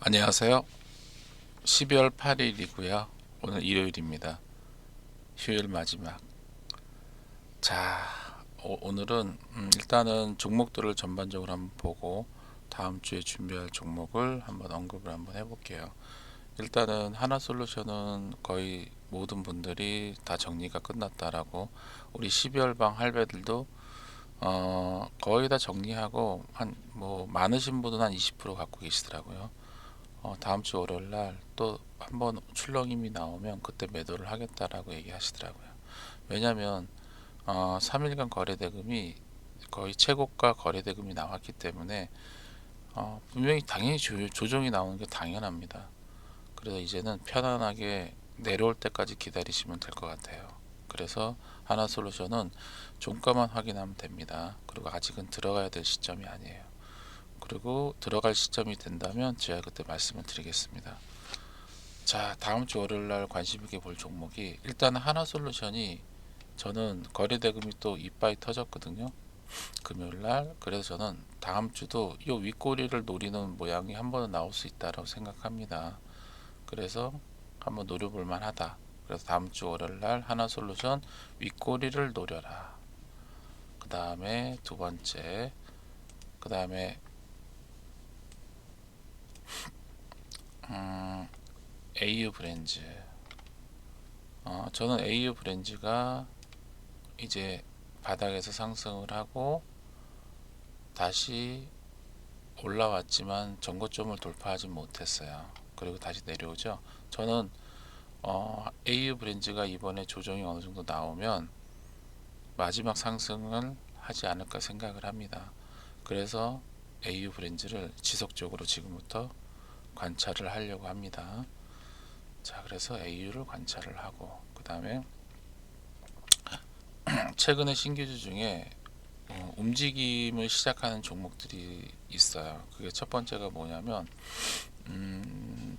안녕하세요. 12월 8일이고요. 오늘 일요일입니다. 휴일 마지막. 자, 오늘은 일단은 종목들을 전반적으로 한번 보고 다음 주에 준비할 종목을 한번 언급을 한번 해볼게요. 일단은 하나솔루션은 거의 모든 분들이 다 정리가 끝났다라고, 우리 12월 방 할배들도 거의 다 정리하고 한 뭐 많으신 분은 한 20% 갖고 계시더라고요. 다음 주 월요일 날 또 한번 출렁임이 나오면 그때 매도를 하겠다라고 얘기하시더라고요. 왜냐하면 3일간 거래대금이 거의 최고가 거래대금이 나왔기 때문에 분명히 당연히 조정이 나오는 게 당연합니다. 그래서 이제는 편안하게 내려올 때까지 기다리시면 될 것 같아요. 그래서 하나솔루션은 종가만 확인하면 됩니다. 그리고 아직은 들어가야 될 시점이 아니에요. 그리고 들어갈 시점이 된다면 제가 그때 말씀을 드리겠습니다. 자, 다음 주 월요일 날 관심 있게 볼 종목이, 일단 하나솔루션이 저는 거래대금이 또 이빠이 터졌거든요. 금요일 날. 그래서 저는 다음 주도 이 윗꼬리를 노리는 모양이 한 번은 나올 수 있다고 생각합니다. 그래서 한번 노려볼 만하다. 그래서 다음 주 월요일 날 하나솔루션 윗꼬리를 노려라. 그 다음에 두 번째, 그 다음에 AU 브랜즈. 저는 AU 브랜즈가 이제 바닥에서 상승을 하고 다시 올라왔지만 전고점을 돌파하지 못했어요. 그리고 다시 내려오죠. 저는 AU 브랜즈가 이번에 조정이 어느 정도 나오면 마지막 상승을 하지 않을까 생각을 합니다. 그래서 AU 브랜즈를 지속적으로 지금부터 관찰을 하려고 합니다. 자, 그래서 AU를 관찰을 하고, 그 다음에 최근에 신규주 중에 움직임을 시작하는 종목들이 있어요. 그게 첫 번째가 뭐냐면,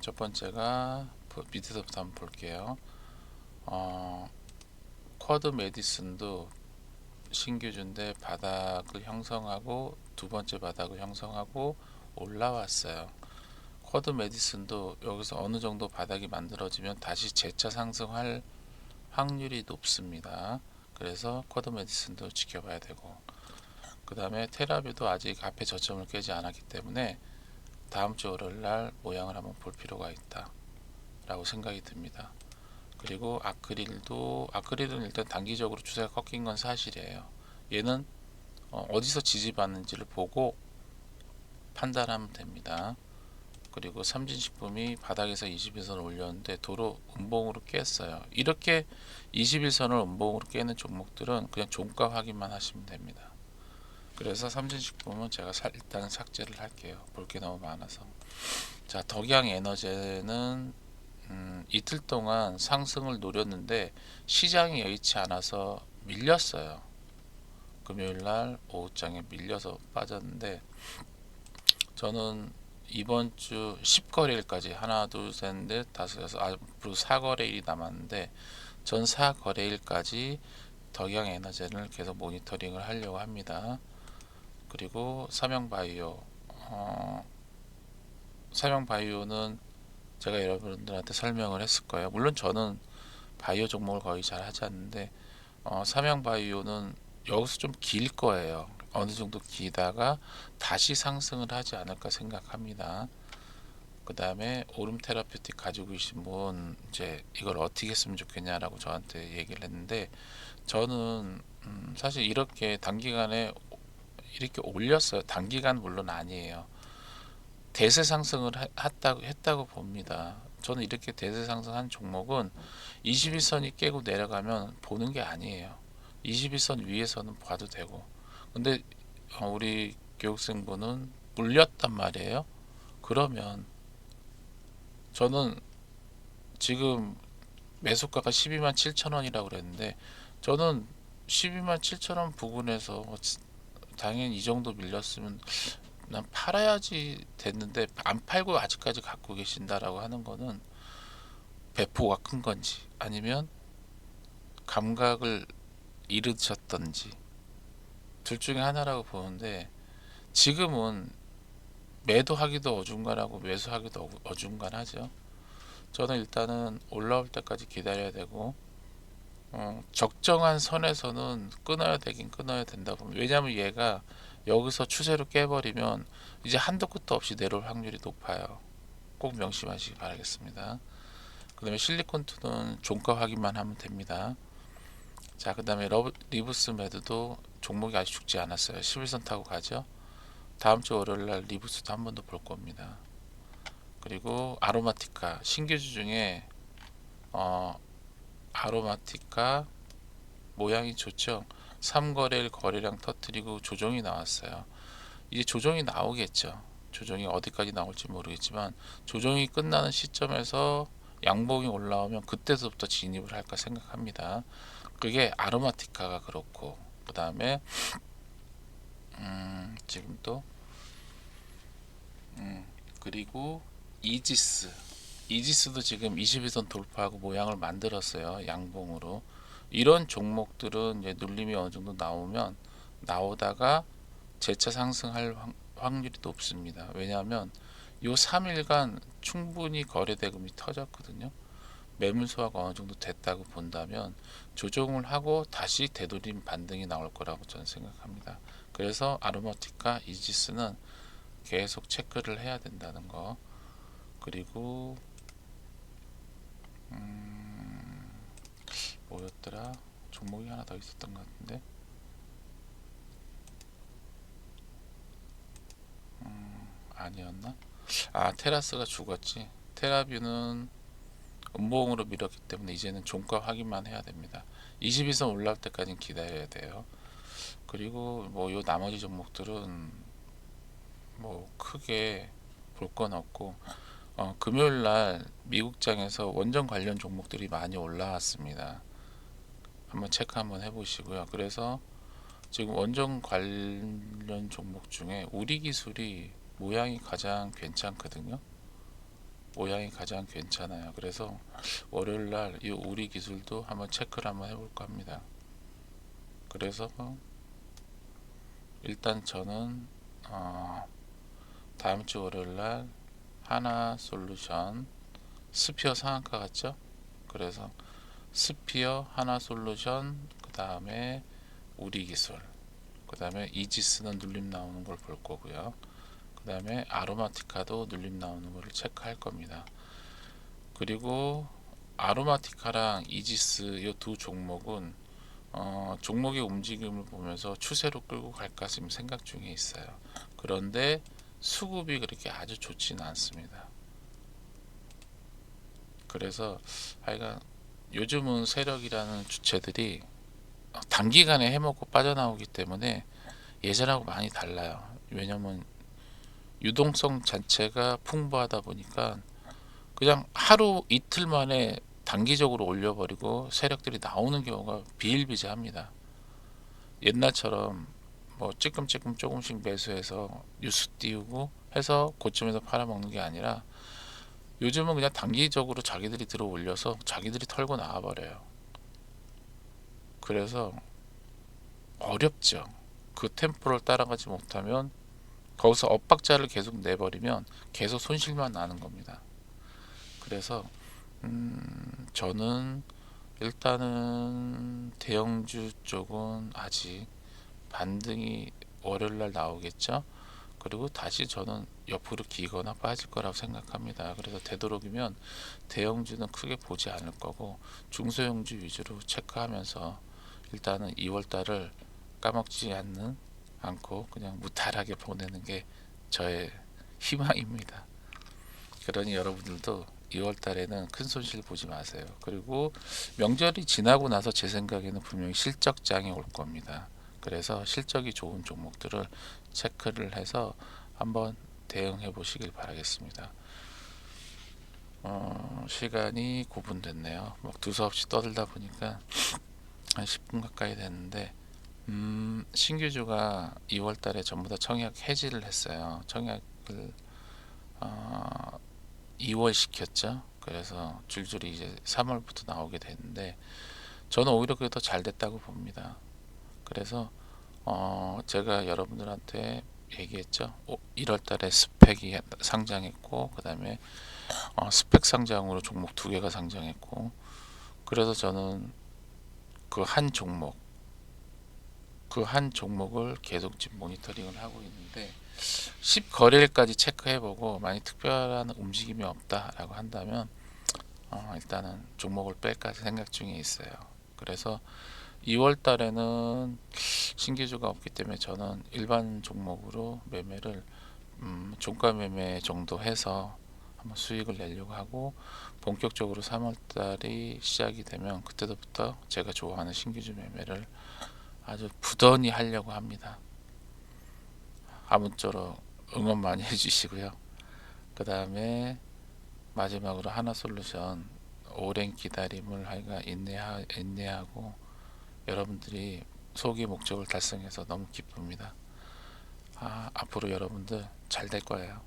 첫 번째가 밑에서부터 한번 볼게요. 쿼드 메디슨도 신규주인데 바닥을 형성하고 두 번째 바닥을 형성하고 올라왔어요. 쿼드 메디슨도 여기서 어느 정도 바닥이 만들어지면 다시 재차 상승할 확률이 높습니다. 그래서 쿼드 메디슨도 지켜봐야 되고, 그 다음에 테라뷰도 아직 앞에 저점을 깨지 않았기 때문에 다음 주 월요일 날 모양을 한번 볼 필요가 있다 라고 생각이 듭니다. 그리고 아크릴은 일단 단기적으로 추세가 꺾인 건 사실이에요. 얘는 어디서 지지받는지를 보고 판단하면 됩니다. 그리고 삼진식품이 바닥에서 21선을 올렸는데 도로 음봉으로 깼어요. 이렇게 21선을 음봉으로 깨는 종목들은 그냥 종가 확인만 하시면 됩니다. 그래서 삼진식품은 제가 일단 삭제를 할게요. 볼 게 너무 많아서. 자, 덕양에너지는 이틀 동안 상승을 노렸는데 시장이 여의치 않아서 밀렸어요. 금요일날 오후장에 밀려서 빠졌는데, 저는 이번 주 10거래일까지 하나 둘셋넷 다섯 여섯 앞으로 4거래일이 남았는데 전 4거래일까지 덕양에너지를 계속 모니터링을 하려고 합니다. 그리고 삼양바이오는 제가 여러분들한테 설명을 했을 거예요. 물론 저는 바이오 종목을 거의 잘 하지 않는데 삼양바이오는 여기서 좀 길 거예요. 어느 정도 기다가 다시 상승을 하지 않을까 생각합니다. 그 다음에 오름 테라피틱 가지고 계신 분, 이제 이걸 어떻게 했으면 좋겠냐라고 저한테 얘기를 했는데, 저는 사실 이렇게 단기간에 이렇게 올렸어요. 단기간 물론 아니에요. 대세 상승을 했다고 봅니다. 저는 이렇게 대세 상승한 종목은 21선이 깨고 내려가면 보는 게 아니에요. 21선 위에서는 봐도 되고. 근데 우리 교육생분은 물렸단 말이에요. 그러면 저는 지금 매수가가 12만 7천 원이라고 그랬는데, 저는 12만 7천 원 부근에서 당연히 이 정도 밀렸으면 난 팔아야지 됐는데 안 팔고 아직까지 갖고 계신다라고 하는 거는 배포가 큰 건지 아니면 감각을 잃으셨던지 둘 중에 하나라고 보는데, 지금은 매도하기도 어중간하고 매수하기도 어중간하죠. 저는 일단은 올라올 때까지 기다려야 되고 적정한 선에서는 끊어야 되긴 끊어야 된다 보면, 왜냐하면 얘가 여기서 추세로 깨버리면 이제 한도 끝도 없이 내려올 확률이 높아요. 꼭 명심하시기 바라겠습니다. 그 다음에 실리콘투는 종가 확인만 하면 됩니다. 자, 그 다음에 리브스 매드도 종목이 아직 죽지 않았어요. 11선 타고 가죠. 다음 주 월요일날 리브스도 한 번 더 볼 겁니다. 그리고 아로마티카 신규주 중에 아로마티카 모양이 좋죠. 3거래일 거래량 터뜨리고 조정이 나왔어요. 이제 조정이 나오겠죠. 조정이 어디까지 나올지 모르겠지만 조정이 끝나는 시점에서 양봉이 올라오면 그때서부터 진입을 할까 생각합니다. 그게 아로마티카가 그렇고, 그 다음에 지금 또 그리고 이지스도 지금 21선 돌파하고 모양을 만들었어요. 양봉으로. 이런 종목들은 이제 눌림이 어느 정도 나오다가 재차 상승할 확률이 높습니다. 왜냐하면 요 3일간 충분히 거래 대금이 터졌거든요. 매물 소화가 어느 정도 됐다고 본다면 조정을 하고 다시 되돌림 반등이 나올 거라고 저는 생각합니다. 그래서 아로마티카 이지스는 계속 체크를 해야 된다는 거. 그리고 뭐였더라? 종목이 하나 더 있었던 것 같은데 아니었나? 아, 테라스가 죽었지. 테라뷰는 음봉으로 밀었기 때문에 이제는 종가 확인만 해야 됩니다. 22선 올라올 때까지는 기다려야 돼요. 그리고 뭐 요 나머지 종목들은 뭐 크게 볼 건 없고, 금요일 날 미국장에서 원전 관련 종목들이 많이 올라왔습니다. 한번 체크 한번 해보시고요. 그래서 지금 원전 관련 종목 중에 우리 기술이 모양이 가장 괜찮거든요. 모양이 가장 괜찮아요. 그래서 월요일 날 이 우리 기술도 한번 체크를 한번 해볼까 합니다. 그래서 일단 저는 다음 주 월요일 날 하나 솔루션 스피어 상한가 같죠? 그래서 스피어 하나 솔루션, 그 다음에 우리 기술, 그 다음에 이지스는 눌림 나오는 걸 볼 거고요. 그 다음에 아로마티카도 눌림 나오는 걸 체크할 겁니다. 그리고 아로마티카랑 이지스 이 두 종목은 종목의 움직임을 보면서 추세로 끌고 갈까 지금 생각 중에 있어요. 그런데 수급이 그렇게 아주 좋지는 않습니다. 그래서 하여간 요즘은 세력이라는 주체들이 단기간에 해먹고 빠져나오기 때문에 예전하고 많이 달라요. 왜냐면 유동성 자체가 풍부하다 보니까 그냥 하루 이틀 만에 단기적으로 올려버리고 세력들이 나오는 경우가 비일비재합니다. 옛날처럼 뭐 찔끔찔끔 조금씩 매수해서 뉴스 띄우고 해서 고점에서 팔아먹는 게 아니라 요즘은 그냥 단기적으로 자기들이 들어 올려서 자기들이 털고 나와버려요. 그래서 어렵죠. 그 템포를 따라가지 못하면 거기서 엇박자를 계속 내버리면 계속 손실만 나는 겁니다. 그래서 저는 일단은 대형주 쪽은 아직 반등이 월요일날 나오겠죠. 그리고 다시 저는 옆으로 기거나 빠질 거라고 생각합니다. 그래서 되도록이면 대형주는 크게 보지 않을 거고 중소형주 위주로 체크하면서 일단은 2월달을 까먹지 않고 그냥 무탈하게 보내는 게 저의 희망입니다. 그러니 여러분들도 2월 달에는 큰 손실 보지 마세요. 그리고 명절이 지나고 나서 제 생각에는 분명히 실적장이 올 겁니다. 그래서 실적이 좋은 종목들을 체크를 해서 한번 대응해 보시길 바라겠습니다. 시간이 9분 됐네요. 막 두서없이 떠들다 보니까 한 10분 가까이 됐는데 신규주가 2월 달에 전부 다 청약 해지를 했어요. 청약을 2월 시켰죠. 그래서 줄줄이 이제 3월부터 나오게 됐는데 저는 오히려 그게 더 잘 됐다고 봅니다. 그래서 제가 여러분들한테 얘기했죠. 1월 달에 스펙이 상장했고 그다음에 스펙 상장으로 종목 두 개가 상장했고, 그래서 저는 그 한 종목을 계속 지금 모니터링을 하고 있는데 10거래일까지 체크해보고 만약 특별한 움직임이 없다라고 한다면 일단은 종목을 뺄까 생각 중에 있어요. 그래서 2월 달에는 신규주가 없기 때문에 저는 일반 종목으로 매매를 종가 매매 정도 해서 한번 수익을 내려고 하고, 본격적으로 3월 달이 시작이 되면 그때부터 제가 좋아하는 신규주 매매를 아주 부단히 하려고 합니다. 아무쪼록 응원 많이 해주시고요. 그 다음에 마지막으로 하나솔루션 오랜 기다림을 하여가 인내하고 여러분들이 소기의 목적을 달성해서 너무 기쁩니다. 앞으로 여러분들 잘 될 거예요.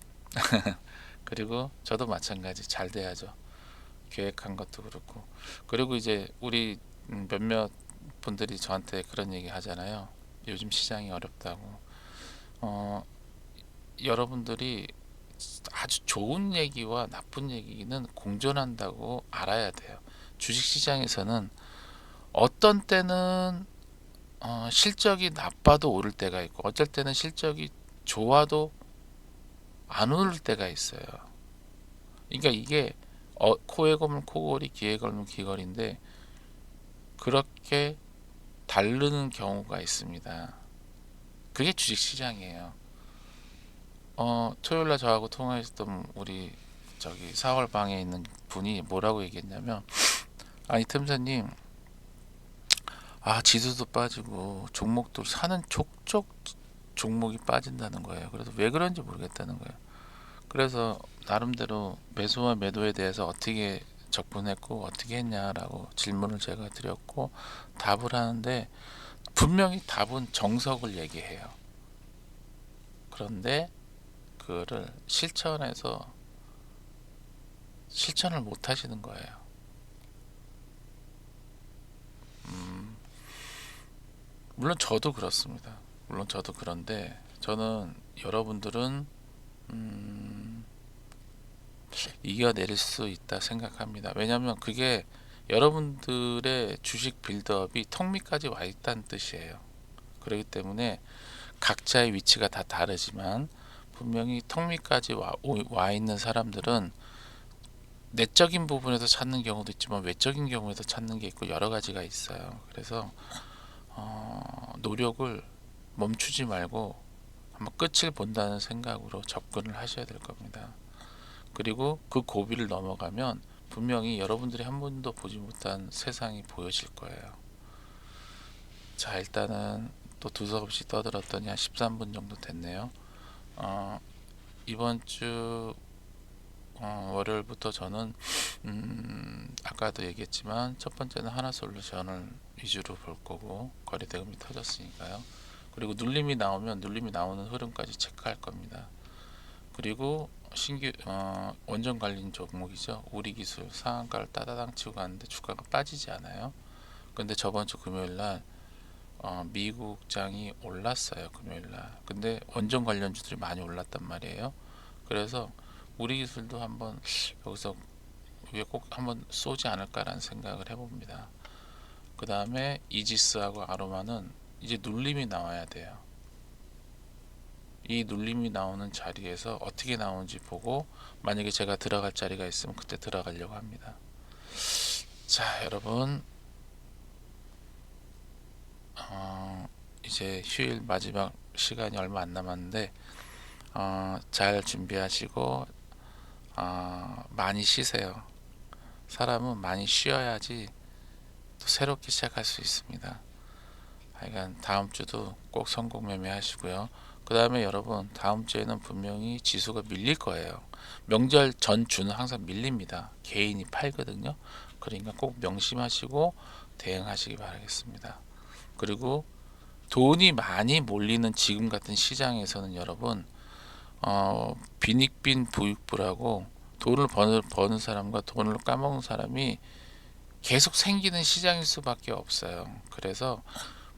그리고 저도 마찬가지 잘 돼야죠. 계획한 것도 그렇고. 그리고 이제 우리 몇몇 분들이 저한테 그런 얘기 하잖아요. 요즘 시장이 어렵다고. 여러분들이 아주 좋은 얘기와 나쁜 얘기는 공존한다고 알아야 돼요. 주식시장에서는 어떤 때는 실적이 나빠도 오를 때가 있고, 어쩔 때는 실적이 좋아도 안 오를 때가 있어요. 그러니까 이게 코에 걸면 코걸이, 귀에 걸면 귀걸인데 그렇게 다르는 경우가 있습니다. 그게 주식시장이에요. 토요일날 저하고 통화했던 우리 저기 4월 방에 있는 분이 뭐라고 얘기했냐면, 아니 틈새님, 지수도 빠지고 종목도 사는 족족 종목이 빠진다는 거예요. 그래서 왜 그런지 모르겠다는 거예요. 그래서 나름대로 매수와 매도에 대해서 어떻게 접근했고 어떻게 했냐라고 질문을 제가 드렸고 답을 하는데, 분명히 답은 정석을 얘기해요. 그런데 그거를 실천을 못 하시는 거예요. 물론 저도 그렇습니다. 물론 저도 그런데 저는 여러분들은 이겨낼 수 있다 생각합니다. 왜냐하면 그게 여러분들의 주식 빌드업이 턱 밑까지 와 있다는 뜻이에요. 그렇기 때문에 각자의 위치가 다 다르지만 분명히 턱 밑까지 와 있는 사람들은 내적인 부분에서 찾는 경우도 있지만 외적인 경우에도 찾는 게 있고 여러 가지가 있어요. 그래서 노력을 멈추지 말고 한번 끝을 본다는 생각으로 접근을 하셔야 될 겁니다. 그리고 그 고비를 넘어가면 분명히 여러분들이 한 번도 보지 못한 세상이 보여질 거예요. 자, 일단은 또 두서없이 떠들었더니 한 13분 정도 됐네요. 이번 주 월요일부터 저는 아까도 얘기했지만 첫 번째는 하나솔루션을 위주로 볼 거고, 거래 대금이 터졌으니까요. 그리고 눌림이 나오면 눌림이 나오는 흐름까지 체크할 겁니다. 그리고 신규 원전 관련 종목이죠. 우리기술 상한가를 따다당 치고 갔는데 주가가 빠지지 않아요. 근데 저번 주 금요일 날 미국장이 올랐어요. 금요일 날. 근데 원전 관련주들이 많이 올랐단 말이에요. 그래서 우리기술도 한번 여기서 위에 꼭 한번 쏘지 않을까라는 생각을 해봅니다. 그 다음에 이지스하고 아로마는 이제 눌림이 나와야 돼요. 이 눌림이 나오는 자리에서 어떻게 나오는지 보고 만약에 제가 들어갈 자리가 있으면 그때 들어가려고 합니다. 자, 여러분, 이제 휴일 마지막 시간이 얼마 안 남았는데 잘 준비하시고 많이 쉬세요. 사람은 많이 쉬어야지 또 새롭게 시작할 수 있습니다. 하여간 다음 주도 꼭 성공 매매 하시고요. 그 다음에 여러분, 다음 주에는 분명히 지수가 밀릴 거예요. 명절 전 주는 항상 밀립니다. 개인이 팔거든요. 그러니까 꼭 명심하시고 대응하시기 바라겠습니다. 그리고 돈이 많이 몰리는 지금 같은 시장에서는 여러분, 빈익빈 부익부라고 돈을 버는 사람과 돈을 까먹는 사람이 계속 생기는 시장일 수밖에 없어요. 그래서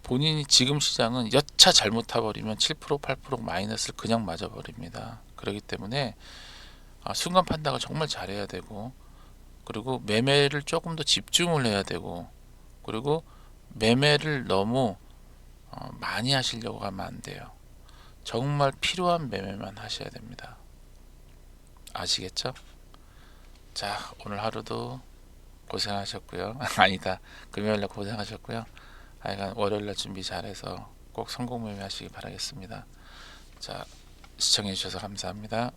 본인이 지금 시장은 여차 잘못 타버리면 7% 8% 마이너스를 그냥 맞아버립니다. 그렇기 때문에 순간 판단을 정말 잘해야 되고, 그리고 매매를 조금 더 집중을 해야 되고, 그리고 매매를 너무 많이 하시려고 하면 안 돼요. 정말 필요한 매매만 하셔야 됩니다. 아시겠죠? 자, 오늘 하루도 고생하셨고요. 아니다. 금요일날 고생하셨고요. 하여간 월요일날 준비 잘해서 꼭 성공 매매하시기 바라겠습니다. 자, 시청해 주셔서 감사합니다.